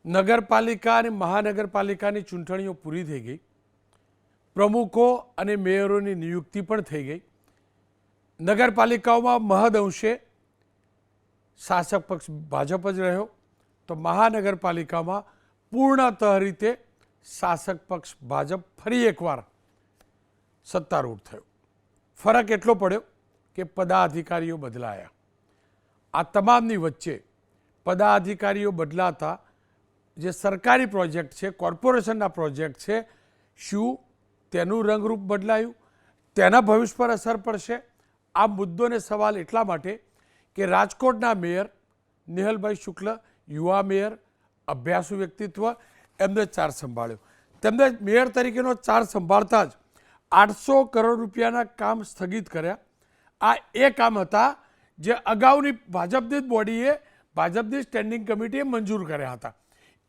નગરપાલિકા અને મહાનગરપાલિકાની ચૂંટણીઓ પૂરી થઈ ગઈ. પ્રમુખો અને મેયરોની નિયુક્તિ પણ થઈ ગઈ. નગરપાલિકાઓમાં મહદઅંશે શાસક પક્ષ ભાજપ જ રહ્યો, તો મહાનગરપાલિકામાં પૂર્ણતઃ રીતે શાસક પક્ષ ભાજપ ફરી એકવાર સત્તારૂઢ થયો. ફરક એટલો પડ્યો કે પદાધિકારીઓ બદલાયા. આ તમામની વચ્ચે પદાધિકારીઓ બદલાતા જે સરકારી પ્રોજેક્ટ છે, કોર્પોરેશનના પ્રોજેક્ટ છે, શું તેનું રંગરૂપ બદલાયું? તેના ભવિષ્ય પર અસર પડશે? આ મુદ્દોને સવાલ એટલા માટે કે રાજકોટના મેયર નેહલભાઈ શુક્લ, યુવા મેયર, અભ્યાસુ વ્યક્તિત્વ, એમને ચાર્જ સંભાળ્યો. તેમને મેયર તરીકેનો ચાર્જ સંભાળતા જ 800 કરોડ રૂપિયાના કામ સ્થગિત કર્યા. આ એ કામ હતા જે અગાઉની ભાજપની જ બોડીએ, ભાજપની સ્ટેન્ડિંગ કમિટીએ મંજૂર કર્યા હતા.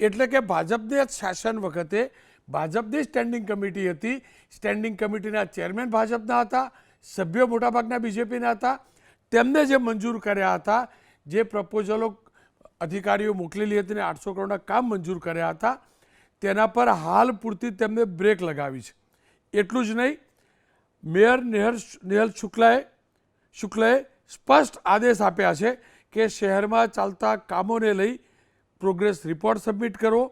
એટલે કે ભાજપની શાસન વખતે ભાજપની સ્ટેન્ડિંગ કમિટી હતી. સ્ટેન્ડિંગ કમિટીના ચેરમેન ભાજપના હતા, સભ્યો મોટાભાગના બીજેપીના હતા. તેમને જે મંજૂર કર્યા હતા, જે પ્રપોઝલો અધિકારીઓ મોકલેલી હતી ને 800 કરોડના કામ મંજૂર કર્યા હતા, તેના પર હાલ પૂરતી તેમને બ્રેક લગાવી છે. એટલું જ નહીં, મેયર નેહલ શુક્લએ સ્પષ્ટ આદેશ આપ્યા છે કે શહેરમાં ચાલતા કામોને લઈ પ્રોગ્રેસ રિપોર્ટ સબમિટ કરવો.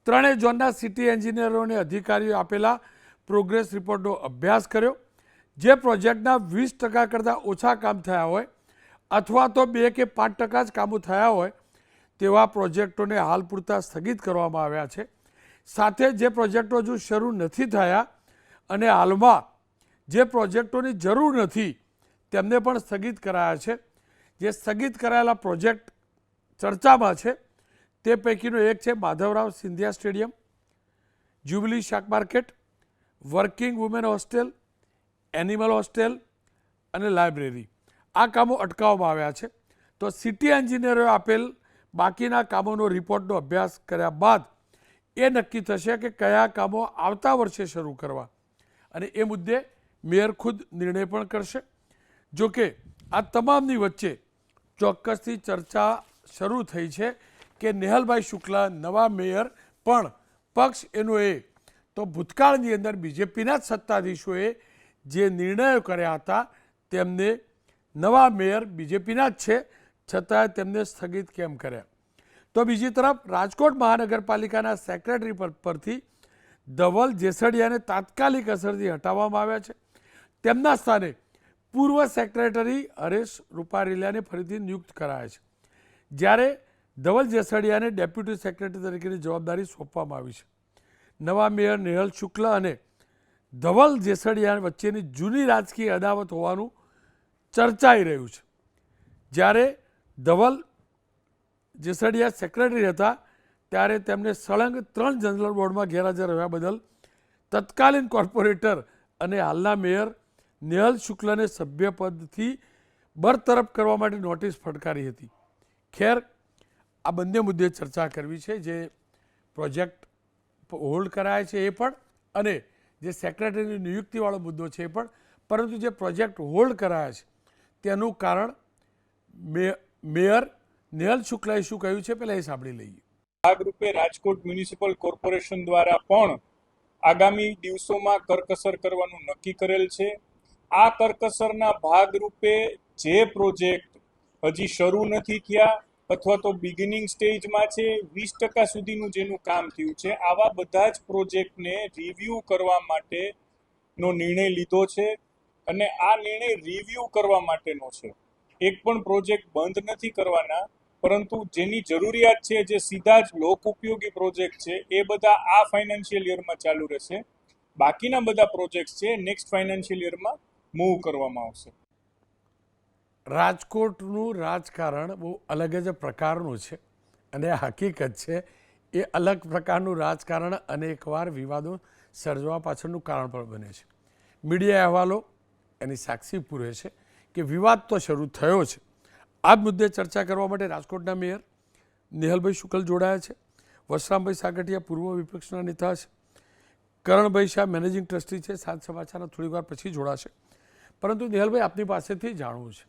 ત્રણેય ઝોનના સિટી એન્જિનિયરોને અધિકારીઓ આપેલા પ્રોગ્રેસ રિપોર્ટનો અભ્યાસ કર્યો. જે પ્રોજેક્ટના 20% કરતાં ઓછા કામ થયા હોય અથવા તો 2 કે 5% જ કામો થયા હોય તેવા પ્રોજેક્ટોને હાલ પૂરતા સ્થગિત કરવામાં આવ્યા છે. સાથે જે પ્રોજેક્ટો હજુ શરૂ નથી થયા અને હાલમાં જે પ્રોજેક્ટોની જરૂર નથી તેમને પણ સ્થગિત કરાયા છે. જે સ્થગિત કરાયેલા પ્રોજેક્ટ ચર્ચામાં છે તે પૈકીનો એક છે માધવરાવ સિંધિયા સ્ટેડિયમ, જ્યુબિલી શાક market, working women hostel, animal hostel અને લાઇબ્રેરી. આ કામો અટકાવવામાં આવ્યા છે. તો સિટી એન્જિનિયરોએ આપેલ બાકીના કામોનો રિપોર્ટનો અભ્યાસ કર્યા બાદ એ નક્કી થશે કે કયા કામો આવતા વર્ષે શરૂ કરવા, અને એ મુદ્દે મેયર ખુદ નિર્ણય પણ કરશે. જોકે આ તમામની વચ્ચે ચોક્કસથી ચર્ચા શરૂ થઈ છે કે નેહલભાઈ શુક્લા નવા મેયર પણ પક્ષ એનો એ તો ભૂતકાળની અંદર બીજેપીના જ સત્તાધીશોએ જે નિર્ણયો કર્યા હતા તેમને નવા મેયર બીજેપીના જ છે છતાં તેમને સ્થગિત કેમ કર્યા? તો બીજી તરફ રાજકોટ મહાનગરપાલિકાના સેક્રેટરી પરથી ધવલ જેસડિયાને તાત્કાલિક અસરથી હટાવવામાં આવ્યા છે. તેમના સ્થાને પૂર્વ સેક્રેટરી હરેશ રૂપારેલિયાને ફરીથી નિયુક્ત કરાયા છે. જ્યારે ધવલ જેસડિયાને ડેપ્યુટી સેક્રેટરી તરીકેની જવાબદારી સોંપવામાં આવી છે. નવા મેયર નેહલ શુક્લ અને ધવલ જેસડિયા વચ્ચેની જૂની રાજકીય અદાવત હોવાનું ચર્ચાઈ રહ્યું છે. જ્યારે ધવલ જેસડિયા સેક્રેટરી હતા ત્યારે તેમને સળંગ 3 જનરલ બોર્ડમાં ગેરહાજર રહ્યા બદલ તત્કાલીન કોર્પોરેટર અને હાલના મેયર નેહલ શુક્લને સભ્યપદથી બરતરફ કરવા માટે નોટિસ ફટકારી હતી. ખેર, આ બંને મુદ્દે ચર્ચા કરવી છે. જે પ્રોજેક્ટ હોલ્ડ કરાય છે એ પણ, અને જે સેક્રેટરીની નિયુક્તિવાળો મુદ્દો છે એ પણ. પરંતુ જે પ્રોજેક્ટ હોલ્ડ કરાયા છે તેનું કારણ મેયર નેહલ શુક્લાએ શું કહ્યું છે પહેલાં એ સાંભળી લઈએ. ભાગરૂપે રાજકોટ મ્યુનિસિપલ કોર્પોરેશન દ્વારા પણ આગામી દિવસોમાં કરકસર કરવાનું નક્કી કરેલ છે. આ કરકસરના ભાગરૂપે જે પ્રોજેક્ટ હજી શરૂ નથી થયા અથવા તો બિગિનિંગ સ્ટેજમાં છે, 20% સુધીનું જેનું કામ થયું છે, આવા બધા જ પ્રોજેક્ટને રિવ્યૂ કરવા માટેનો નિર્ણય લીધો છે. અને આ નિર્ણય રિવ્યૂ કરવા માટેનો છે. એક પણ પ્રોજેક્ટ બંધ નથી કરવાના, પરંતુ જેની જરૂરિયાત છે, જે સીધા જ લોક ઉપયોગી પ્રોજેક્ટ છે, એ બધા આ ફાઇનાન્શિયલ યરમાં ચાલુ રહેશે. બાકીના બધા પ્રોજેક્ટ છે નેક્સ્ટ ફાઇનાન્શિયલ યરમાં મૂવ કરવામાં આવશે. રાજકોટનું રાજકારણ બહુ અલગ જ પ્રકારનું છે અને હકીકત છે એ અલગ પ્રકારનું રાજકારણ અનેકવાર વિવાદો સર્જવા પાછળનું કારણ પણ બને છે. મીડિયા અહેવાલો એની સાક્ષી પૂરે છે કે વિવાદ તો શરૂ થયો છે. આ જ મુદ્દે ચર્ચા કરવા માટે રાજકોટના મેયર નેહલભાઈ શુક્લ જોડાયા છે. વશરામભાઈ સાગઠિયા પૂર્વ વિપક્ષના નેતા છે. કરણભાઈ શાહ મેનેજિંગ ટ્રસ્ટી છે. સાત સમાચારના થોડીક વાર પછી જોડાશે. પરંતુ નેહલભાઈ, આપની પાસેથી જાણવું છે,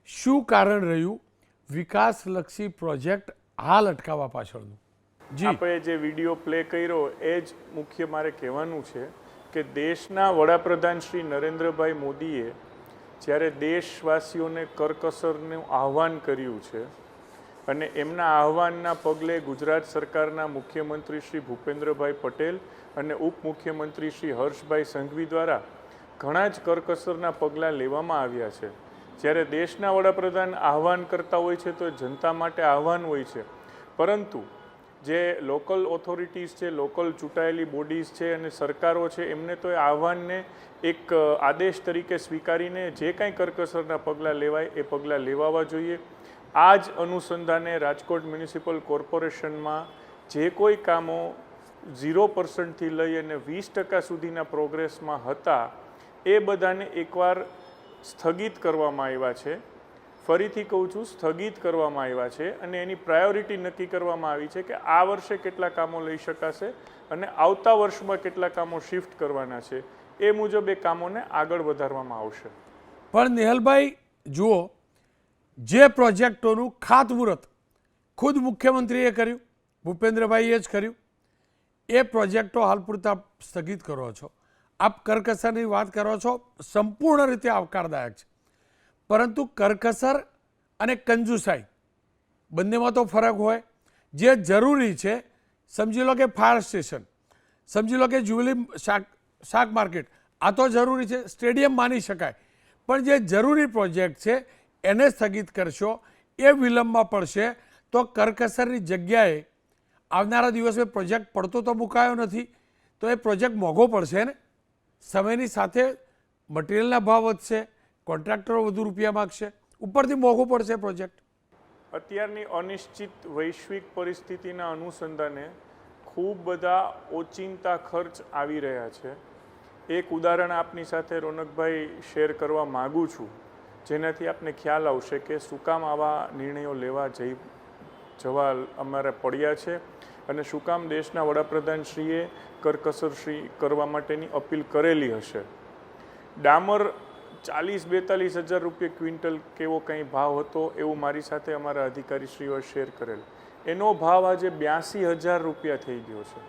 શું કારણ રહ્યું વિકાસલક્ષી પ્રોજેક્ટ હાલ અટકાવવા પાછળનું? જી આપણે જે વિડીયો પ્લે કર્યો એ જ મુખ્ય મારે કહેવાનું છે કે દેશના વડાપ્રધાન શ્રી નરેન્દ્રભાઈ મોદીએ જ્યારે દેશવાસીઓને કરકસરનું આહ્વાન કર્યું છે અને એમના આહ્વાનના પગલે ગુજરાત સરકારના મુખ્યમંત્રી શ્રી ભૂપેન્દ્રભાઈ પટેલ અને ઉપમુખ્યમંત્રી શ્રી હર્ષભાઈ સંઘવી દ્વારા ઘણા જ કરકસરના પગલાં લેવામાં આવ્યા છે. જ્યારે દેશના વડાપ્રધાન આહ્વાન કરતા હોય છે તો જનતા માટે આહ્વાન હોય છે, પરંતુ જે લોકલ ઓથોરિટીઝ છે, લોકલ ચૂંટાયેલી બોડીઝ છે અને સરકારો છે, એમને તો એ આહ્વાનને એક આદેશ તરીકે સ્વીકારીને જે કાંઈ કરકસરના પગલાં લેવાય એ પગલાં લેવાવા જોઈએ. આ જ અનુસંધાને રાજકોટ મ્યુનિસિપલ કોર્પોરેશનમાં જે કોઈ કામો 0% લઈ અને 20% સુધીના પ્રોગ્રેસમાં હતા એ બધાને એકવાર સ્થગિત કરવામાં આવ્યા છે. ફરીથી કહું છું, સ્થગિત કરવામાં આવ્યા છે અને એની પ્રાયોરિટી નક્કી કરવામાં આવી છે કે આ વર્ષે કેટલા કામો લઈ શકાશે અને આવતા વર્ષમાં કેટલા કામો શિફ્ટ કરવાના છે. એ મુજબ એ કામોને આગળ વધારવામાં આવશે. પણ નિહલભાઈ જુઓ, જે પ્રોજેક્ટોનું ખાતમુહૂર્ત ખુદ મુખ્યમંત્રીએ કર્યું, ભૂપેન્દ્રભાઈએ જ કર્યું, એ પ્રોજેક્ટો હાલ પૂરતા સ્થગિત કરો છો. આપ કરકસરની વાત કરો છો, સંપૂર્ણ રીતે આવકારદાયક છે, પરંતુ કરકસર અને કંજુસાઈ બંનેમાં તો ફરક હોય. જે જરૂરી છે, સમજી લો કે ફાયર સ્ટેશન, સમજી લો કે જ્યુબિલી શાક માર્કેટ, આ તો જરૂરી છે, સ્ટેડિયમ માની શકાય, પણ જે જરૂરી પ્રોજેક્ટ છે એને સ્થગિત કરશો, એ વિલંબમાં પડશે તો કરકસરની જગ્યાએ આવનારા દિવસે પ્રોજેક્ટ પડતો તો મુકાયો નથી, તો એ પ્રોજેક્ટ મોંઘો પડશે ને. સમયની સાથે મટીરિયલના ભાવ વધશે, કોન્ટ્રાક્ટરો વધુ રૂપિયા માગશે, ઉપરથી મોંઘો પડશે પ્રોજેક્ટ. અત્યારની અનિશ્ચિત વૈશ્વિક પરિસ્થિતિના અનુસંધાને ખૂબ બધા ઓચિંતા ખર્ચ આવી રહ્યા છે. એક ઉદાહરણ આપની સાથે રોનકભાઈ શેર કરવા માગું છું, જેનાથી આપને ખ્યાલ આવશે કે શું કામ આવા નિર્ણયો લેવા જવા અમારે પડ્યા છે અને શું કામ દેશના વડાપ્રધાનશ્રીએ કરકસરશ્રી કરવા માટેની અપીલ કરેલી હશે. ડામર 40-42 હજાર રૂપિયા ક્વિન્ટલ કેવો કંઈ ભાવ હતો એવું મારી સાથે અમારા અધિકારીશ્રીઓએ શેર કરેલ. એનો ભાવ આજે 82,000 રૂપિયા થઈ ગયો છે,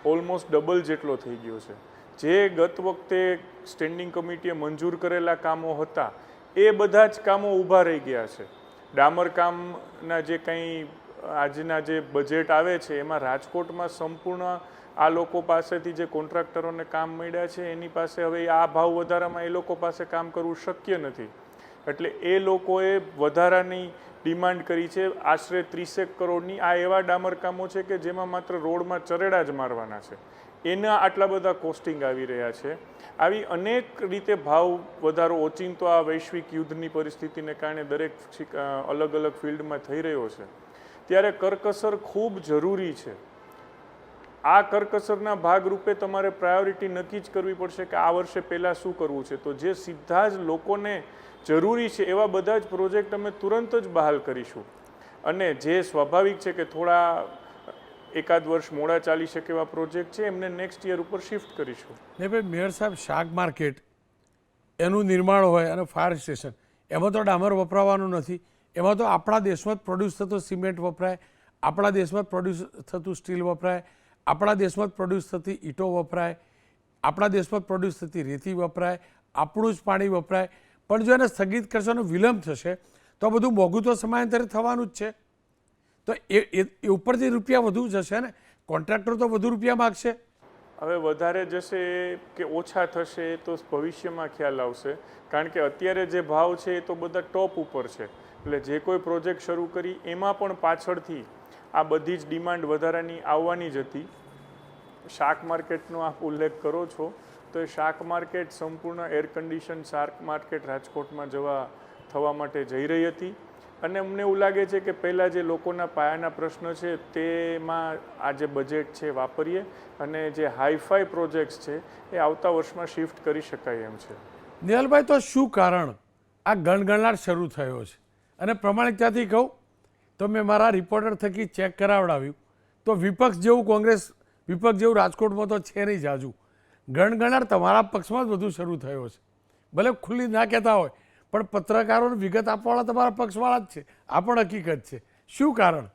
ઓલમોસ્ટ ડબલ જેટલો થઈ ગયો છે. જે ગત વખતે સ્ટેન્ડિંગ કમિટીએ મંજૂર કરેલા કામો હતા એ બધા જ કામો ઊભા રહી ગયા છે. ડામર કામના જે કંઈ આજના જે બજેટ આવે છે એમાં રાજકોટમાં સંપૂર્ણ આ લોકો પાસેથી જે કોન્ટ્રાક્ટરોને કામ મળ્યા છે એની પાસે હવે આ ભાવ વધારામાં એ લોકો પાસે કામ કરવું શક્ય નથી. એટલે એ લોકોએ વધારાની ડિમાન્ડ કરી છે આશરે 30 કરોડની. આ એવા ડામર કામો છે કે જેમાં માત્ર રોડમાં ચરેડા જ મારવાના છે, એના આટલા બધા કોસ્ટિંગ આવી રહ્યા છે. આવી અનેક રીતે ભાવ વધારો ઓચિંતો આ વૈશ્વિક યુદ્ધની પરિસ્થિતિને કારણે દરેક અલગ અલગ ફિલ્ડમાં થઈ રહ્યો છે. ત્યારે કરકસર ખૂબ જરૂરી છે. આ કરકસરના ભાગરૂપે તમારે પ્રાયોરિટી નક્કી જ કરવી પડશે કે આ વર્ષે પહેલાં શું કરવું છે. તો જે સીધા જ લોકોને જરૂરી છે એવા બધા જ પ્રોજેક્ટ અમે તુરંત જ બહાલ કરીશું, અને જે સ્વાભાવિક છે કે થોડા એકાદ વર્ષ મોડા ચાલી શકે એવા પ્રોજેક્ટ છે એમને નેક્સ્ટ યર ઉપર શિફ્ટ કરીશું. ને ભાઈ મેયર સાહેબ, શાક માર્કેટ એનું નિર્માણ હોય અને ફાયર સ્ટેશન, એમાં તો ડામર વપરાવાનું નથી. એમાં તો આપણા દેશમાં જ પ્રોડ્યુસ થતો સિમેન્ટ વપરાય, આપણા દેશમાં જ પ્રોડ્યુસ થતું સ્ટીલ વપરાય, આપણા દેશમાં જ પ્રોડ્યુસ થતી ઈંટો વપરાય, આપણા દેશમાં જ પ્રોડ્યુસ થતી રેતી વપરાય, આપણું જ પાણી વપરાય. પણ જો એને સ્થગિત કરશોનો વિલંબ થશે તો બધું મોંઘું તો સમયાંતરે થવાનું જ છે. તો એ ઉપરથી રૂપિયા વધુ જશે ને, કોન્ટ્રાક્ટર તો વધુ રૂપિયા માગશે. હવે વધારે જશે કે ઓછા થશે એ તો ભવિષ્યમાં ખ્યાલ આવશે, કારણ કે અત્યારે જે ભાવ છે એ તો બધા ટોપ ઉપર છે. એટલે જે કોઈ પ્રોજેક્ટ શરૂ કરી એમાં પણ પાછળથી આ બધી જ ડિમાન્ડ વધારાની આવવાની જ હતી. શાક માર્કેટનો આપ ઉલ્લેખ કરો છો તો એ શાક માર્કેટ સંપૂર્ણ એર કન્ડિશન શાક માર્કેટ રાજકોટમાં થવા માટે જઈ રહી હતી, અને અમને એવું લાગે છે કે પહેલાં જે લોકોના પાયાના પ્રશ્ન છે તેમાં આ જે બજેટ છે વાપરીએ, અને જે હાઈફાઈ પ્રોજેક્ટ્સ છે એ આવતા વર્ષમાં શિફ્ટ કરી શકાય એમ છે. નિહલભાઈ, તો શું કારણ આ ગણગણાટ શરૂ થયો છે? અને પ્રમાણિકતાથી કહું તો મેં મારા રિપોર્ટર થકી ચેક કરાવડાવ્યું તો વિપક્ષ જેવું કોંગ્રેસ વિપક્ષ જેવું રાજકોટમાં તો છે નહીં જાજુ. ગણગણાટ તમારા પક્ષમાં જ વધુ શરૂ થયો છે. ભલે ખુલ્લી ના કહેતા હોય, પણ પત્રકારોને વિગત આપવાવાળા તમારા પક્ષવાળા જ છે. આ પણ હકીકત છે. શું કારણ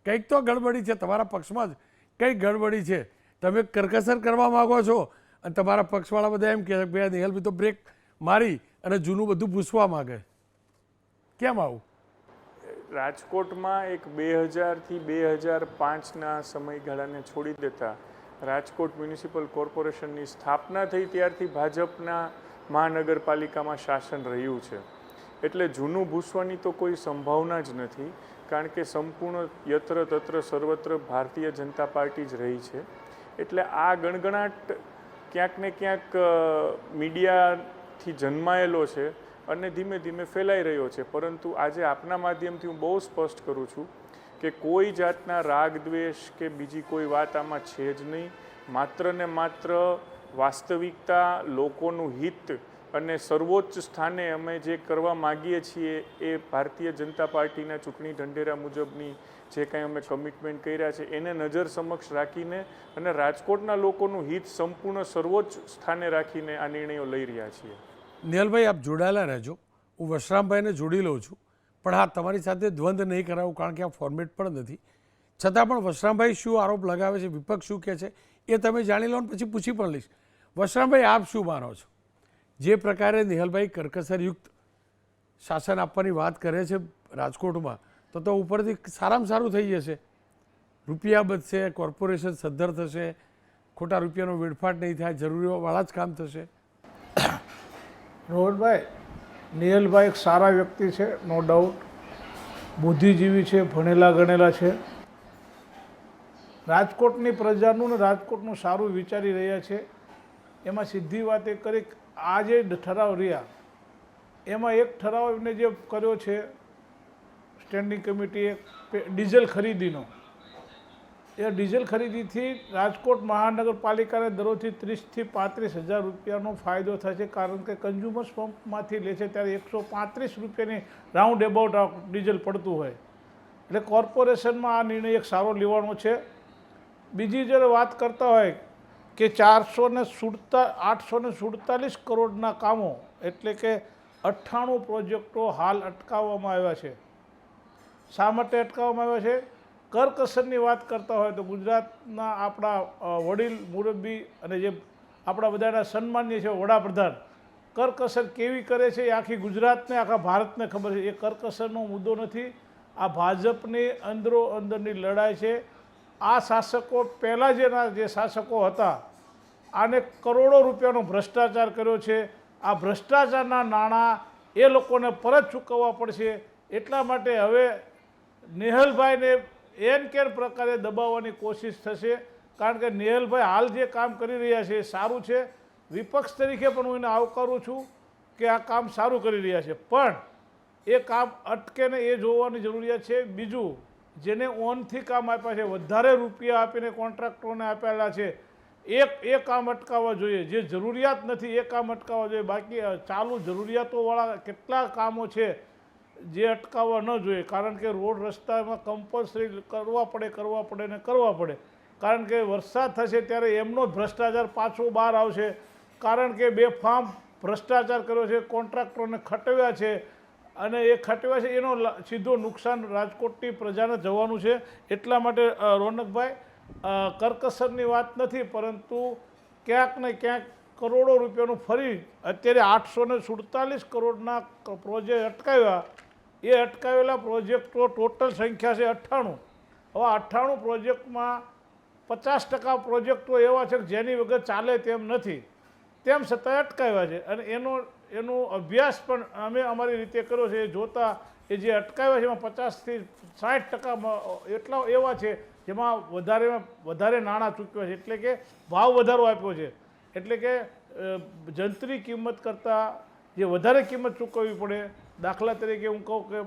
કંઈક તો ગડબડી છે તમારા પક્ષમાં જ, કંઈક ગડબડી છે. તમે કરકસર કરવા માગો છો અને તમારા પક્ષવાળા બધા એમ કહે કે ભાઈ નિહલભાઈ તો બ્રેક મારી અને જૂનું બધું ભૂસવા માગે. કેમ આવું? રાજકોટમાં એક 2000થી 2005ના સમયગાળાને છોડી દેતા રાજકોટ મ્યુનિસિપલ કોર્પોરેશનની સ્થાપના થઈ ત્યારથી ભાજપના મહાનગરપાલિકામાં શાસન રહ્યું છે. એટલે જૂનું ભૂસવાની તો કોઈ સંભાવના જ નથી, કારણ કે સંપૂર્ણ યત્ર તત્ર સર્વત્ર ભારતીય જનતા પાર્ટી જ રહી છે. એટલે આ ગણગણાટ ક્યાંક ને ક્યાંક મીડિયાથી જન્માયેલો છે અને ધીમે ધીમે ફેલાઈ રહ્યો છે. પરંતુ આજે આપના માધ્યમથી હું બહુ સ્પષ્ટ કરું છું કે કોઈ જાતના રાગ દ્વેષ કે બીજી કોઈ વાત આમાં છે જ નહીં. માત્ર ને માત્ર વાસ્તવિકતા, લોકોનું હિત અને સર્વોચ્ચ સ્થાને અમે જે કરવા માગીએ છીએ એ ભારતીય જનતા પાર્ટીના ચૂંટણી ઢંઢેરા મુજબની જે કંઈ અમે કમિટમેન્ટ કર્યા છે એને નજર સમક્ષ રાખીને અને રાજકોટના લોકોનું હિત સંપૂર્ણ સર્વોચ્ચ સ્થાને રાખીને આ નિર્ણયો લઈ રહ્યા છીએ. નિહલભાઈ, આપ જોડાયેલા રહેજો. હું વશરામભાઈને જોડી લઉં છું, પણ હા, તમારી સાથે દ્વંદ્વ નહીં કરાવું કારણ કે આ ફોર્મેટ પણ નથી. છતાં પણ વશરામભાઈ શું આરોપ લગાવે છે, વિપક્ષ શું કહે છે એ તમે જાણી લો ને પછી પૂછી પણ લઈશ. વશરામભાઈ, આપ શું માનો છો? જે પ્રકારે નિહલભાઈ કરકસરયુક્ત શાસન આપવાની વાત કરે છે રાજકોટમાં, તો ઉપરથી સારામાં સારું થઈ જશે. રૂપિયા બચશે, કોર્પોરેશન સદ્ધર થશે, ખોટા રૂપિયાનો વેડફાટ નહીં થાય, જરૂરીવાળા જ કામ થશે. રોહનભાઈ, નિહલભાઈ એક સારા વ્યક્તિ છે, નો ડાઉટ. બુદ્ધિજીવી છે, ભણેલા ગણેલા છે. રાજકોટની પ્રજાનું ને રાજકોટનું સારું વિચારી રહ્યા છે. એમાં સીધી વાત એ કરી, આ જે ઠરાવ રહ્યા એમાં એક ઠરાવ એમને જે કર્યો છે સ્ટેન્ડિંગ કમિટીએ ડીઝલ ખરીદીનો, એ ડીઝલ ખરીદીથી રાજકોટ મહાનગરપાલિકાને દરરોજથી 30,000 થી 35,000 રૂપિયાનો ફાયદો થાય છે. કારણ કે કન્ઝ્યુમર્સ પંપમાંથી લે છે ત્યારે 135 રૂપિયાની રાઉન્ડ એબાઉટ ડીઝલ પડતું હોય. એટલે કોર્પોરેશનમાં આ નિર્ણય એક સારો લેવાનો છે. બીજી જ્યારે વાત કરતા હોય કે 847 કરોડના કામો, એટલે કે 98 પ્રોજેક્ટો હાલ અટકાવવામાં આવ્યા છે. શા માટે અટકાવવામાં આવ્યા છે? કરકસરની વાત કરતા હોય તો ગુજરાતના આપણા વડીલ મુરબ્બી અને જે આપણા બધાના સન્માનીય છે વડાપ્રધાન કરકસર કેવી કરે છે એ આખી ગુજરાતને, આખા ભારતને ખબર છે. એ કરકસરનો મુદ્દો નથી, આ ભાજપની અંદરો અંદરની લડાઈ છે. આ શાસકો પહેલાં જે શાસકો હતા આને કરોડો રૂપિયાનો ભ્રષ્ટાચાર કર્યો છે. આ ભ્રષ્ટાચારના નાણાં એ લોકોને પરત ચૂકવવા પડશે. એટલા માટે હવે નિહલભાઈને એન કેન પ્રકારે દબાવવાની કોશિશ થશે. કારણ કે નિહલભાઈ હાલ જે કામ કરી રહ્યા છે એ સારું છે. વિપક્ષ તરીકે પણ હું એને આવકારું છું કે આ કામ સારું કરી રહ્યા છે, પણ એ કામ અટકે ને એ જોવાની જરૂરિયાત છે. બીજું, જેને ઓનથી કામ આપ્યા છે, વધારે રૂપિયા આપીને કોન્ટ્રાક્ટરોને આપેલા છે, એ કામ અટકાવવા જોઈએ. જે જરૂરિયાત નથી એ કામ અટકાવવા જોઈએ. બાકી ચાલુ જરૂરિયાતોવાળા કેટલા કામો છે જે અટકાવવા ન જોઈએ. કારણ કે રોડ રસ્તામાં કમ્પલસરી કરવા પડે. કારણ કે વરસાદ થશે ત્યારે એમનો જ ભ્રષ્ટાચાર પાછો બહાર આવશે. કારણ કે બેફામ ભ્રષ્ટાચાર કર્યો છે, કોન્ટ્રાક્ટરોને ખટવ્યા છે અને એ ખટવ્યા છે એનો સીધો નુકસાન રાજકોટની પ્રજાને જવાનું છે. એટલા માટે રોનકભાઈ, કરકસરની વાત નથી, પરંતુ ક્યાંક ને ક્યાંક કરોડો રૂપિયાનું ફરી અત્યારે 847 કરોડના પ્રોજેક્ટ અટકાવ્યા. એ અટકાવેલા પ્રોજેક્ટો ટોટલ સંખ્યા છે 98. હવે 98 પ્રોજેક્ટમાં 50% પ્રોજેક્ટો એવા છે કે જેની વગર ચાલે તેમ નથી, તેમ છતાં અટકાવ્યા છે. અને એનો અભ્યાસ પણ અમે અમારી રીતે કર્યો છે. એ જોતાં એ જે અટકાવ્યા છે એમાં 50 થી 60% એટલા એવા છે જેમાં વધારે નાણાં ચૂકવ્યા છે, એટલે કે ભાવ વધારો આપ્યો છે. એટલે કે જંત્રી કિંમત કરતાં જે વધારે કિંમત ચૂકવવી પડે. દાખલા તરીકે હું કહું કે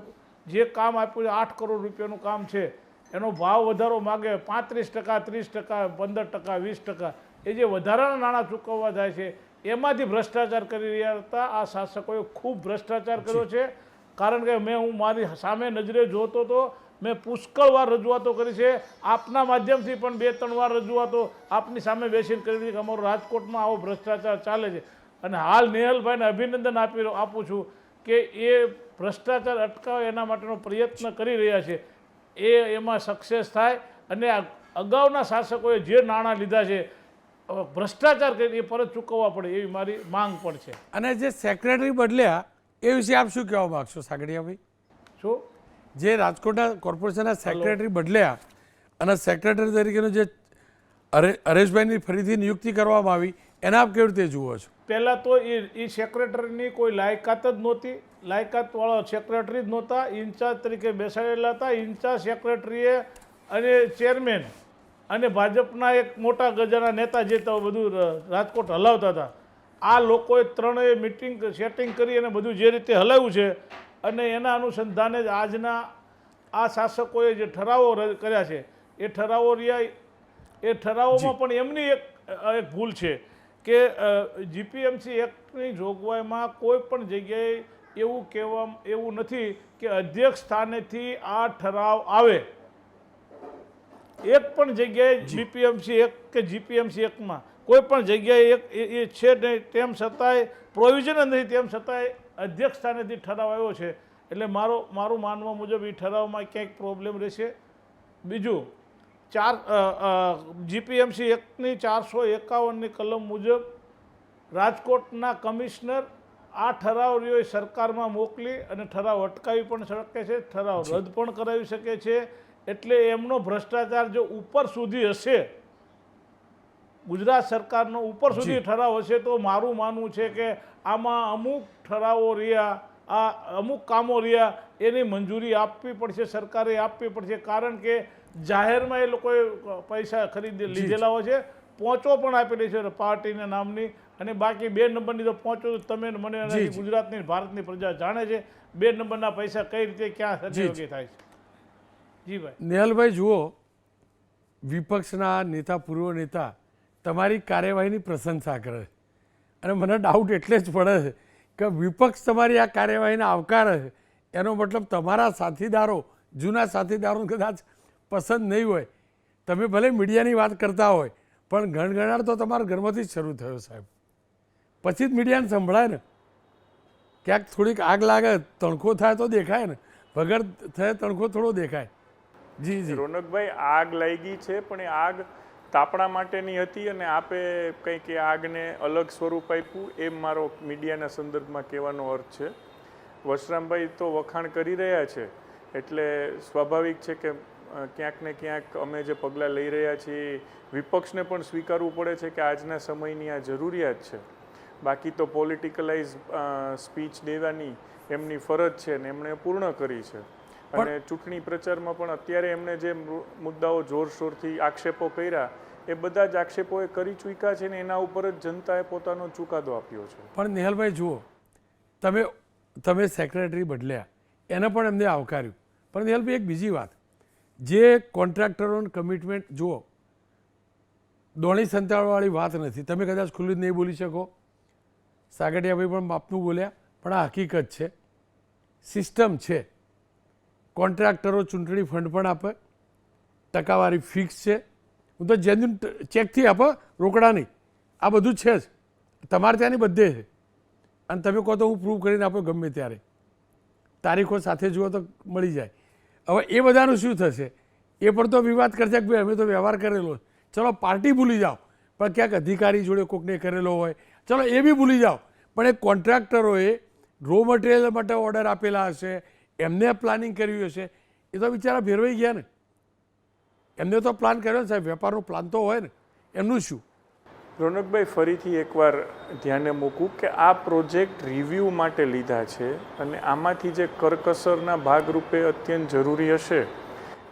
જે કામ આપ્યું છે 8 કરોડ રૂપિયાનું કામ છે, એનો ભાવ વધારો માગે 35%, 30%, 15%, 20%, એ જે વધારાના નાણાં ચૂકવવા જાય છે એમાંથી ભ્રષ્ટાચાર કરી રહ્યા હતા. આ શાસકોએ ખૂબ ભ્રષ્ટાચાર કર્યો છે. કારણ કે હું મારી સામે નજરે જોતો હતો, મેં પુષ્કળ વાર રજૂઆતો કરી છે. આપના માધ્યમથી પણ 2-3 વાર રજૂઆતો આપની સામે બેસીને કરી છે કે અમારો રાજકોટમાં આવો ભ્રષ્ટાચાર ચાલે છે. અને હાલ નિહલભાઈને અભિનંદન આપું છું કે એ ભ્રષ્ટાચાર અટકાવે એના માટેનો પ્રયત્ન કરી રહ્યા છે. એમાં સક્સેસ થાય અને અગાઉના શાસકોએ જે નાણાં લીધા છે ભ્રષ્ટાચાર કરી એ પરત ચૂકવવા પડે એવી મારી માંગ પણ છે. અને જે સેક્રેટરી બદલ્યા એ વિશે આપ શું કહેવા માગશો સાગડિયાભાઈ? શું જે રાજકોટના કોર્પોરેશનના સેક્રેટરી બદલ્યા અને સેક્રેટરી તરીકેનું જે હરેશભાઈની ફરીથી નિયુક્તિ કરવામાં આવી એને આપ કેવી રીતે જુઓ છો? પહેલાં તો એ સેક્રેટરીની કોઈ લાયકાત જ નહોતી. લાયકાતવાળા સેક્રેટરી જ નહોતા. ઇન્ચાર્જ તરીકે બેસાડેલા હતા. ઇન્ચાર્જ સેક્રેટરીએ અને ચેરમેન અને ભાજપના એક મોટા ગજાના નેતા જે તો બધું રાજકોટ હલાવતા હતા, આ લોકોએ ત્રણેય મિટિંગ સેટિંગ કરી અને બધું જે રીતે હલાવ્યું છે અને એના અનુસંધાને જ આજના આ શાસકોએ જે ઠરાવો કર્યા છે એ ઠરાવો રહ્યા. એ ઠરાવોમાં પણ એમની એક ભૂલ છે કે જીપીએમસી એક્ટની જોગવાઈમાં કોઈ પણ જગ્યાએ એવું નથી કે અધ્યક્ષ સ્થાનેથી આ ઠરાવ આવે. એક પણ જગ્યાએ બીપીએમસી એક્ટ કે જીપીએમસી એક્ટમાં કોઈ પણ જગ્યાએ એ છે નહીં. તેમ છતાંય પ્રોવિઝન જ નથી, તેમ છતાંય અધ્યક્ષ સ્થાનેથી ઠરાવ આવ્યો છે. એટલે મારું માનવા મુજબ એ ઠરાવમાં ક્યાંક પ્રોબ્લેમ રહેશે. બીજું, જીપીએમસી એક્ટની 451ની કલમ મુજબ રાજકોટના કમિશનર આ ઠરાવ રહ્યો એ સરકારમાં મોકલી અને ઠરાવ અટકાવી પણ શકે છે, ઠરાવ રદ પણ કરાવી શકે છે. એટલે એમનો ભ્રષ્ટાચાર જો ઉપર સુધી હશે, ગુજરાત સરકારનો ઉપર સુધી ઠરાવ હશે, તો મારું માનવું છે કે આમાં અમુક ઠરાવો રહ્યા, આ અમુક કામો રહ્યા એની મંજૂરી આપવી પડશે, સરકારે આપવી પડશે. કારણ કે જાહેરમાં એ લોકોએ પૈસા ખરીદી લીધેલા હોય છે. પહોંચો પણ આપેલી છે પાર્ટીના નામની, અને બાકી 2 નંબરની તો પહોંચો તમે મને ગુજરાતની ભારતની પ્રજા જાણે છે 2 નંબરના પૈસા કઈ રીતે ક્યાં સદુપયોગ થાય છે. જી ભાઈ. નેહલભાઈ જુઓ, વિપક્ષના નેતા, પૂર્વ નેતા તમારી કાર્યવાહીની પ્રશંસા કરે અને મને ડાઉટ એટલે જ પડે છે કે વિપક્ષ તમારી આ કાર્યવાહીને આવકારે છે એનો મતલબ તમારા સાથીદારો, જૂના સાથીદારોને કદાચ પસંદ નહીં હોય. તમે ભલે મીડિયાની વાત કરતા હોય પણ ગણગણાટ તો તમારા ઘરમાંથી જ શરૂ થયો સાહેબ. પછી જ મીડિયાને સંભળાય ને. ક્યાંક થોડીક આગ લાગે, તણખો થાય તો દેખાય ને, વગર થાય તણખો થોડો દેખાય. જી જી રોનકભાઈ, આગ લાગી છે પણ એ આગ તાપણા માટેની હતી અને આપે કંઈક એ આગને અલગ સ્વરૂપ આપ્યું, એમ મારો મીડિયાના સંદર્ભમાં કહેવાનો અર્થ છે. વશરામભાઈ તો વખાણ કરી રહ્યા છે એટલે સ્વાભાવિક છે કે ક્યાંક ને ક્યાંક અમે જે પગલાં લઈ રહ્યા છીએ વિપક્ષને પણ સ્વીકારવું પડે છે કે આજના સમયની આ જરૂરિયાત છે. બાકી તો પોલિટિકલાઇઝ સ્પીચ દેવાની એમની ફરજ છે ને એમણે પૂર્ણ કરી છે. અને ચૂંટણી પ્રચારમાં પણ અત્યારે એમણે જે મુદ્દાઓ જોરશોરથી આક્ષેપો કર્યા એ બધા જ આક્ષેપો એ કરી ચૂક્યા છે ને એના ઉપર જ જનતાએ પોતાનો ચુકાદો આપ્યો છે. પણ નેહલભાઈ જુઓ, તમે સેક્રેટરી બદલ્યા એને પણ એમને આવકાર્યું. પણ નેહલભાઈ એક બીજી વાત, જે કોન્ટ્રાક્ટરોનું કમિટમેન્ટ જુઓ, દોણી સંતાડવાળી વાત નથી. તમે કદાચ ખુલ્લી જ નહીં બોલી શકો, સાગડિયાભાઈ પણ માપનું બોલ્યા, પણ આ હકીકત છે. સિસ્ટમ છે. કોન્ટ્રાક્ટરો ચૂંટણી ફંડ પણ આપે, ટકાવારી ફિક્સ છે. હું તો જેન્યુન ચેકથી આપો, રોકડા નહીં. આ બધું છે જ, તમારે ત્યાંની બધે છે. અને તમે કહો તો હું પ્રૂવ કરીને આપો ગમે ત્યારે, તારીખો સાથે જુઓ તો મળી જાય. હવે એ બધાનું શું થશે એ પણ તો વિવાદ કરશે કે ભાઈ અમે તો વ્યવહાર કરેલો. ચલો પાર્ટી ભૂલી જાઓ, પણ ક્યાંક અધિકારી જોડે કોકને કરેલો હોય, ચલો એ બી ભૂલી જાઓ. પણ એ કોન્ટ્રાક્ટરોએ રો મટીરિયલ માટે ઓર્ડર આપેલા હશે, એમને પ્લાનિંગ કર્યું હશે, એ તો બિચારા ભેરવાઈ ગયા ને. એમને તો પ્લાન કર્યો ને સાહેબ, વેપારનો પ્લાન તો હોય ને, એમનું શું? રોનકભાઈ, ફરીથી એકવાર ધ્યાને મૂકું કે આ પ્રોજેક્ટ રિવ્યૂ માટે લીધા છે અને આમાંથી જે કરકસરના ભાગરૂપે અત્યંત જરૂરી હશે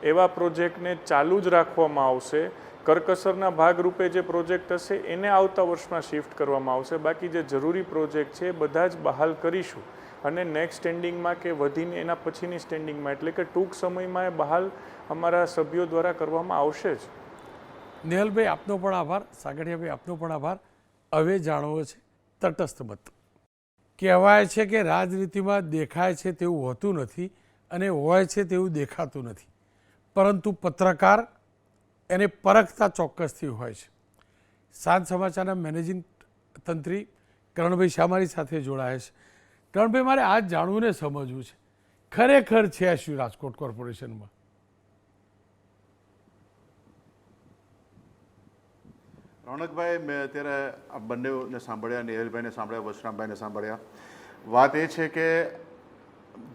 એવા પ્રોજેક્ટને ચાલુ જ રાખવામાં આવશે. કરકસરના ભાગરૂપે જે પ્રોજેક્ટ હશે એને આવતા વર્ષમાં શિફ્ટ કરવામાં આવશે. બાકી જે જરૂરી પ્રોજેક્ટ છે એ બધા જ બહાલ કરીશું અને નેક્સ્ટ સ્ટેન્ડિંગમાં કે વધીને એના પછીની સ્ટેન્ડિંગમાં એટલે કે ટૂંક સમયમાં એ બહાલ અમારા સભ્યો દ્વારા કરવામાં આવશે જ. નેહલભાઈ આપનો પણ આભાર, સાગડિયાભાઈ આપનો પણ આભાર. હવે જાણવો છે તટસ્થ મત. કહેવાય છે કે રાજનીતિમાં દેખાય છે તેવું હોતું નથી અને હોય છે તેવું દેખાતું નથી, પરંતુ પત્રકાર એને પરખતા ચોક્કસથી હોય છે. સાંજ સમાચારના મેનેજિંગ તંત્રી કરણભાઈ શાહ મારી સાથે જોડાયા છે. કરણભાઈ, મારે આ જાણવું ને સમજવું છે ખરેખર છે શું રાજકોટ કોર્પોરેશનમાં? રોનકભાઈ, મેં અત્યારે આ બંનેને સાંભળ્યા, નેહલભાઈને સાંભળ્યા, વશરામભાઈને સાંભળ્યા. વાત એ છે કે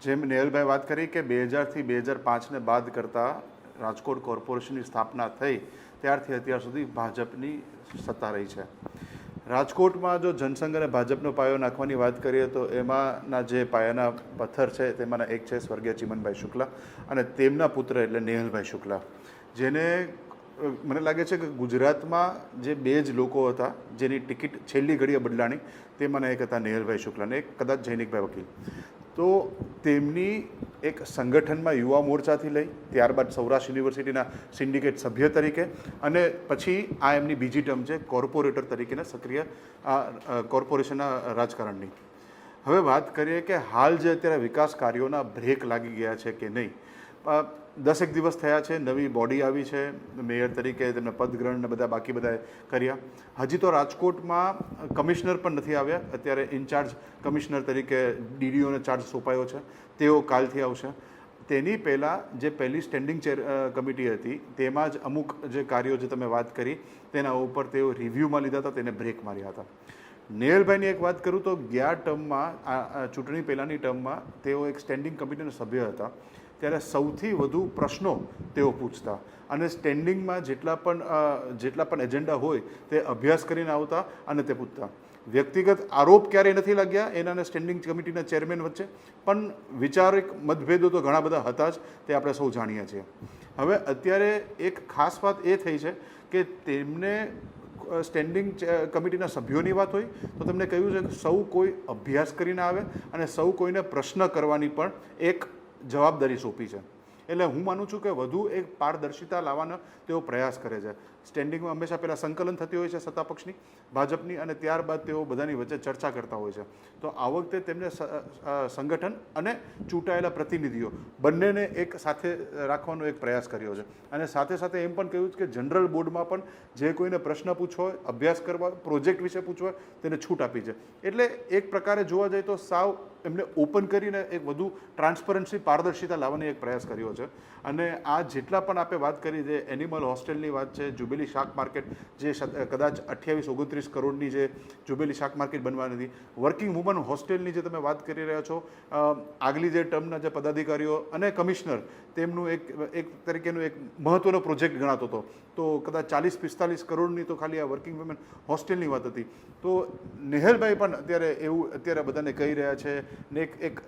જેમ નેહલભાઈ વાત કરી કે 2000થી 2005ને બાદ કરતાં રાજકોટ કોર્પોરેશનની સ્થાપના થઈ ત્યારથી અત્યાર સુધી ભાજપની સત્તા રહી છે. રાજકોટમાં જો જનસંઘ અને ભાજપનો પાયો નાખવાની વાત કરીએ તો એમાંના જે પાયાના પથ્થર છે તેમાંના એક છે સ્વર્ગીય ચિમનભાઈ શુક્લા અને તેમના પુત્ર એટલે નેહલભાઈ શુક્લા, જેને મને લાગે છે કે ગુજરાતમાં જે બે જ લોકો હતા જેની ટિકિટ છેલ્લી ઘડીએ બદલાણી, તેમાંના એક હતા નેહલભાઈ શુક્લા અને એક કદાચ જૈનિકભાઈ વકીલ. તો તેમની એક સંગઠનમાં યુવા મોરચાથી લઈ ત્યારબાદ સૌરાષ્ટ્ર યુનિવર્સિટીના સિન્ડિકેટ સભ્ય તરીકે અને પછી આ એમની બીજી ટર્મ છે કોર્પોરેટર તરીકેના સક્રિય કોર્પોરેશનના રાજકારણની. હવે વાત કરીએ કે હાલ જે અત્યારે વિકાસ કાર્યોના બ્રેક લાગી ગયા છે કે નહીં. 10 દિવસ થયા છે, નવી બોડી આવી છે, મેયર તરીકે તેમને પદગ્રહણ ને બધા બાકી બધાએ કર્યા. હજી તો રાજકોટમાં કમિશનર પણ નથી આવ્યા. અત્યારે ઇન્ચાર્જ કમિશનર તરીકે ડીડીઓને ચાર્જ સોંપાયો છે, તેઓ કાલથી આવશે. તેની પહેલાં જે પહેલી સ્ટેન્ડિંગ કમિટી હતી તેમાં જ અમુક જે કાર્યો જે તમે વાત કરી તેના ઉપર તેઓ રિવ્યૂમાં લીધા હતા, તેને બ્રેક માર્યા હતા. નેહલભાઈની એક વાત કરું તો ગયા ટર્મમાં, ચૂંટણી પહેલાંની ટર્મમાં તેઓ એક સ્ટેન્ડિંગ કમિટીના સભ્ય હતા, ત્યારે સૌથી વધુ પ્રશ્નો તેઓ પૂછતા અને સ્ટેન્ડિંગમાં જેટલા પણ એજન્ડા હોય તે અભ્યાસ કરીને આવતા અને તે પૂછતા. વ્યક્તિગત આરોપ ક્યારેય નથી લાગ્યા એના સ્ટેન્ડિંગ કમિટીના ચેરમેન વચ્ચે, પણ વિચારિક મતભેદો તો ઘણા બધા હતા જ, તે આપણે સૌ જાણીએ છીએ. હવે અત્યારે એક ખાસ વાત એ થઈ છે કે તેમને સ્ટેન્ડિંગ કમિટીના સભ્યોની વાત હોય તો તેમને કહ્યું છે કે સૌ કોઈ અભ્યાસ કરીને આવે અને સૌ કોઈને પ્રશ્ન કરવાની પણ એક જવાબદારી સોંપી છે. એટલે હું માનું છું કે વધુ એક પારદર્શિતા લાવવાનો તેઓ પ્રયાસ કરે છે. સ્ટેન્ડિંગમાં હંમેશા પહેલાં સંકલન થતી હોય છે સત્તાપક્ષની, ભાજપની, અને ત્યારબાદ તેઓ બધાની વચ્ચે ચર્ચા કરતા હોય છે. તો આ વખતે તેમને સંગઠન અને ચૂંટાયેલા પ્રતિનિધિઓ બંનેને એક સાથે રાખવાનો એક પ્રયાસ કર્યો છે. અને સાથે સાથે એમ પણ કહ્યું કે જનરલ બોર્ડમાં પણ જે કોઈને પ્રશ્ન પૂછવો હોય, અભ્યાસ કરવા, પ્રોજેક્ટ વિશે પૂછવો હોય, તેને છૂટ આપી છે. એટલે એક પ્રકારે જોવા જઈએ તો સાવ એમને ઓપન કરીને એક વધુ ટ્રાન્સપરન્સી, પારદર્શિતા લાવવાનો એક પ્રયાસ કર્યો છે. અને આ જેટલા પણ આપણે વાત કરી, જે એનિમલ હોસ્ટેલની વાત છે, જુબેલી શાક માર્કેટ જે કદાચ 28-29 કરોડની જે જુબેલી શાક માર્કેટ બનવાની હતી, વર્કિંગ વુમન હોસ્ટેલની જે તમે વાત કરી રહ્યા છો, આગલી જે ટર્મના જે પદાધિકારીઓ અને કમિશનર તેમનું એક તરીકેનું એક મહત્ત્વનો પ્રોજેક્ટ ગણાતો હતો, તો કદાચ 40-45 કરોડની તો ખાલી આ વર્કિંગ વુમેન હોસ્ટેલની વાત હતી. તો નેહલભાઈ પણ અત્યારે બધાને કહી રહ્યા છે ને એક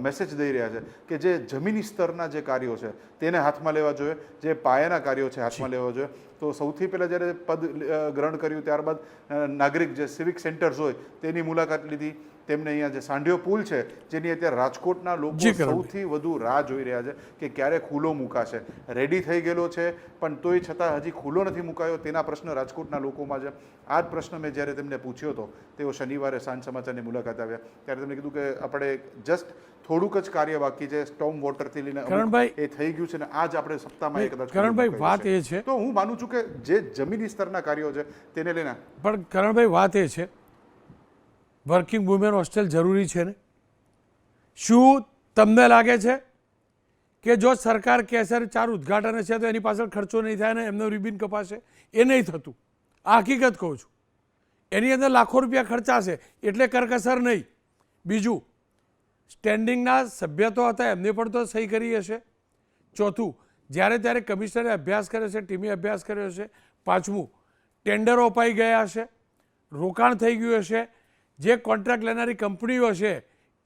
મેસેજ દઈ રહ્યા છે કે જે જમીની સ્તરના જે કાર્યો છે તેને હાથમાં લેવા જોઈએ, જે પાયાના કાર્યો છે હાથમાં લેવા જોઈએ. તો સૌથી પહેલાં જ્યારે પદ ગ્રહણ કર્યું ત્યારબાદ નાગરિક જે સિવિક સેન્ટર્સ હોય તેની મુલાકાત લીધી. તેમને અહીંયા જે સાંઢિયો પુલ છે જેની અત્યારે રાજકોટના લોકો સૌથી વધુ રાહ જોઈ રહ્યા છે કે ક્યારે ખુલ્લો મુકાશે. રેડી થઈ ગયેલો છે પણ તોય છતાં હજી ખુલ્લો નથી મુકાયો, તેના પ્રશ્ન રાજકોટના લોકોમાં છે. આ જ પ્રશ્ન મેં જ્યારે તેમને પૂછ્યો હતો, તેઓ શનિવારે સાંજ સમાચારની મુલાકાત આવ્યા ત્યારે તેમણે કીધું કે આપણે જસ્ટ થોડુંક જ કાર્ય બાકી છે, સ્ટોર્મ વોટરથી લઈને એ થઈ ગયું છે ને આજ આપણે સપ્તાહમાં કદાચ. કરણભાઈ, વાત એ છે, તો હું માનું છું કે જે જમીની સ્તરના કાર્યો છે તેને લઈને. પણ કરણભાઈ, વાત એ છે, વર્કિંગ વુમેન હોસ્ટેલ જરૂરી છે ને? શું તમને લાગે છે કે જો સરકાર કહેશે 4 ઉદ્ઘાટન છે તો એની પાછળ ખર્ચો નહીં થાય ને એમનો રિબિન કપાશે? એ નહીં થતું. આ હકીકત કહું છું. એની અંદર લાખો રૂપિયા ખર્ચાશે એટલે કરકસર નહીં. બીજું, સ્ટેન્ડિંગના સભ્ય તો હતા, એમને પણ તો સહી કરી હશે. ચોથું, જ્યારે ત્યારે કમિશનરે અભ્યાસ કર્યો છે, ટીમે અભ્યાસ કર્યો છે. પાંચમું, ટેન્ડરો અપાઈ ગયા હશે, રોકાણ થઈ ગયું હશે, જે કોન્ટ્રાક્ટ લેનારી કંપનીઓ છે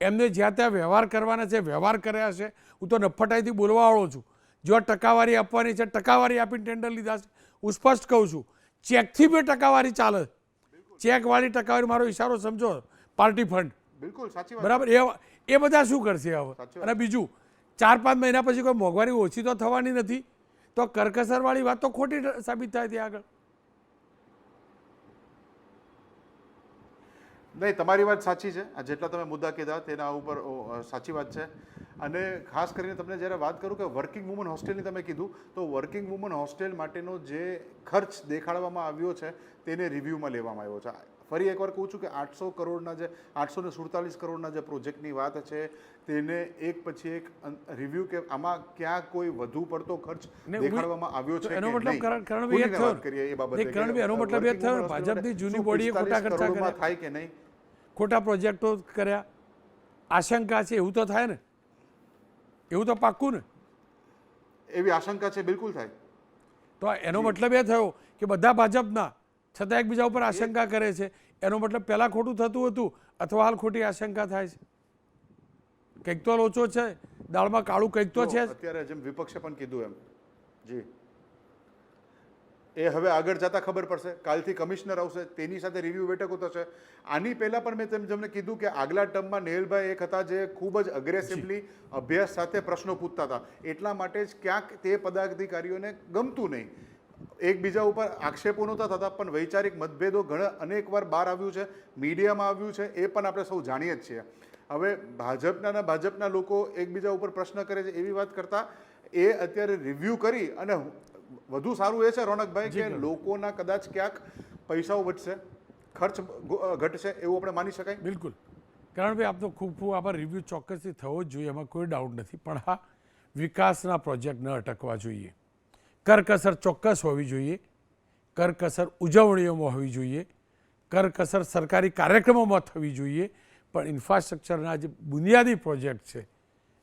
એમને જ્યાં ત્યાં વ્યવહાર કરવાના છે, વ્યવહાર કર્યા છે. હું તો નફટાઈથી બોલવાવાળો છું. જો ટકાવારી આપવાની છે, ટકાવારી આપીને ટેન્ડર લીધા છે. હું સ્પષ્ટ કહું છું, ચેકથી બી ટકાવારી ચાલે. ચેકવાળી ટકાવારી, મારો ઇશારો સમજો, પાર્ટી ફંડ. બિલકુલ સાચી વાત. બરાબર. એ બધા શું કરશે હવે? અને બીજું, 4-5 મહિના પછી કોઈ મોંઘવારી ઓછી તો થવાની નથી, તો કરકસરવાળી વાત તો ખોટી સાબિત થાય ત્યાં આગળ. નહીં, તમારી વાત સાચી છે. આ જેટલા તમે મુદ્દા કીધા તેના ઉપર સાચી વાત છે. અને ખાસ કરીને તમને જ્યારે વાત કરું કે વર્કિંગ વુમન હોસ્ટેલની તમે કીધું, તો વર્કિંગ વુમન હોસ્ટેલ માટેનો જે ખર્ચ દેખાડવામાં આવ્યો છે તેને રિવ્યૂમાં લેવામાં આવ્યો છે. ફરી એકવાર કહું છું કે 800 કરોડના જે 847 કરોડના જે પ્રોજેક્ટની વાત છે તેને એક પછી એક રિવ્યુ કે આમાં ક્યાં કોઈ વધુ પડતો ખર્ચ દેખાડવામાં આવ્યો છે એનો કે મતલબ નહીં. કરણભાઈ એ ખુલીને થયો વાત કરીએ એ બાબતે નહીં, કરણભાઈ એનો મતલબ એ થયો ને, ભાજપની જૂની બોડીએ ખોટા ખર્ચા કર્યા, થાય કે નહીં, ખોટા પ્રોજેક્ટો કર્યા, આશંકા છે એવું તો થાય ને, એવું તો પાક્કું ને. એવી આશંકા છે, બિલકુલ થાય. તો એનો મતલબ એ થયો કે બધા ભાજપના છતાં એકબીજા ઉપર આશંકા કરે છે. એનો મતલબ પહેલાં ખોટું થતું હતું અથવા હાલ ખોટી આશંકા થાય છે. કંઈક તો લોચો છે, દાળમાં કાળું કંઈક તો છે. અત્યારે જેમ વિપક્ષે પણ કીધું એમ જી, એ હવે આગળ જતા ખબર પડશે. કાલથી કમિશનર આવશે, તેની સાથે રિવ્યુ બેઠકો થશે. આની પહેલા પણ મેં તમને કીધું કે આગલા ટર્મમાં નેહલભાઈ એક હતા જે ખૂબ જ અગ્રેસિવલી અભ્યાસ સાથે પ્રશ્નો પૂછતા હતા. એટલા માટે જ ક્યાંક તે પદાધિકારીઓને ગમતું નહીં. એકબીજા ઉપર આક્ષેપો નહોતા થતા, પણ વૈચારિક મતભેદો ઘણા અનેકવાર બહાર આવ્યું છે, મીડિયામાં આવ્યું છે, એ પણ આપણે સૌ જાણીએ જ છીએ. હવે ભાજપના લોકો એકબીજા ઉપર પ્રશ્ન કરે છે એવી વાત કરતા એ અત્યારે રિવ્યુ કરી અને વધુ સારું એ છે રોનકભાઈ કે લોકોના કદાચ ક્યાંક પૈસાઓ વધશે, ખર્ચ ઘટશે એવું આપણે માની શકાય. બિલકુલ કરણભાઈ, આપનો ખૂબ ખૂબ આભાર. રિવ્યુ ચોક્કસથી થવો જ જોઈએ, એમાં કોઈ ડાઉટ નથી. પણ હા, વિકાસના પ્રોજેક્ટ ન અટકવા જોઈએ, કરકસર ચોક્કસ હોવી જોઈએ, કરકસર ઉજવણીઓમાં હોવી જોઈએ, કરકસર સરકારી કાર્યક્રમોમાં થવી જોઈએ, પણ ઇન્ફ્રાસ્ટ્રક્ચરના જે બુનિયાદી પ્રોજેક્ટ છે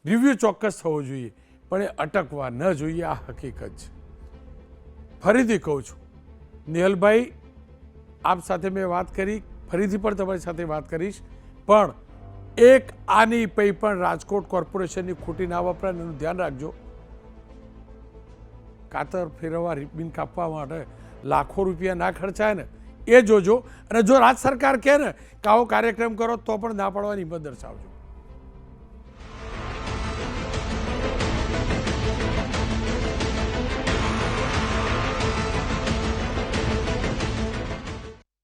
રિવ્યુ ચોક્કસ થવો જોઈએ, પણ એ અટકવા ન જોઈએ. આ હકીકત છે. ફરીથી કહું છું, નેહલભાઈ આપ સાથે મેં વાત કરી, ફરીથી પણ તમારી સાથે વાત કરીશ, પણ એક આની પૈ પણ રાજકોટ કોર્પોરેશનની ખોટી ના વપરાય એનું ધ્યાન રાખજો. કાતર ફેરવવા, રિબિન કાપવા માટે લાખો રૂપિયા ના ખર્ચાય ને એ જોજો. અને જો રાજ સરકાર કહે ને કે આવો કાર્યક્રમ કરો તો પણ ના પાડવાની હિંમત દર્શાવજો.